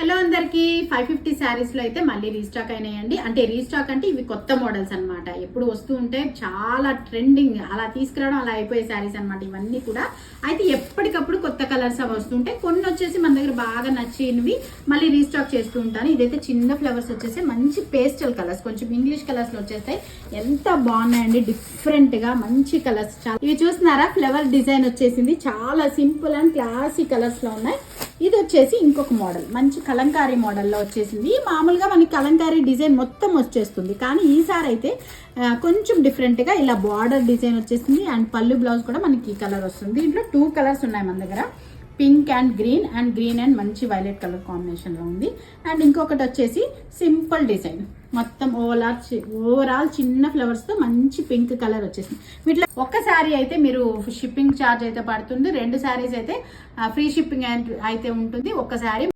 Hello అందరికి 550 శారీస్ లో అయితే మళ్ళీ రీస్టాక్ అయినాయండి. అంటే రీస్టాక్ అంటే ఇవి కొత్త మోడల్స్ అన్నమాట. ఎప్పుడు వస్తూ ఉంటే చాలా ట్రెండింగ్ అలా తీసుకురావడం అలా అయిపోయే శారీస్ అన్నమాట ఇవన్నీ కూడా. అయితే ఎప్పటికప్పుడు కొత్త కలర్స్ అవి వస్తుంటాయి. కొన్ని వచ్చేసి మన దగ్గర బాగా నచ్చినవి మళ్ళీ రీస్టాక్ చేస్తూ ఉంటాను. ఇదైతే చిన్న ఫ్లవర్స్ వచ్చేసి మంచి పేస్టల్ కలర్స్, కొంచెం ఇంగ్లీష్ కలర్స్ లో వచ్చేస్తాయి. ఎంత బాగున్నాయండి, డిఫరెంట్ గా మంచి కలర్స్. ఇవి చూస్తున్నారా, ఫ్లవర్ డిజైన్ వచ్చేసింది. చాలా సింపుల్ అండ్ క్లాసీ కలర్స్ లో ఉన్నాయి. ఇది వచ్చేసి ఇంకొక మోడల్, మంచి కలంకారీ మోడల్లో వచ్చేసింది. మామూలుగా మనకి కలంకారీ డిజైన్ మొత్తం వచ్చేస్తుంది, కానీ ఈసారి అయితే కొంచెం డిఫరెంట్గా ఇలా బార్డర్ డిజైన్ వచ్చేసింది. అండ్ పళ్ళు బ్లౌజ్ కూడా మనకి ఈ కలర్ వస్తుంది. దీంట్లో 2 కలర్స్ ఉన్నాయి మన దగ్గర, పింక్ అండ్ గ్రీన్ అండ్ మంచి వైలెట్ కలర్ కాంబినేషన్లో ఉంది. అండ్ ఇంకొకటి వచ్చేసి సింపుల్ డిజైన్, మొత్తం ఓవరాల్ చిన్న ఫ్లవర్స్తో మంచి పింక్ కలర్ వచ్చేసింది. వీటిలో ఒక శారీ అయితే మీరు షిప్పింగ్ ఛార్జ్ అయితే పడుతుంది, 2 శారీస్ అయితే ఫ్రీ షిప్పింగ్ అయితే ఉంటుంది. ఒక శారీ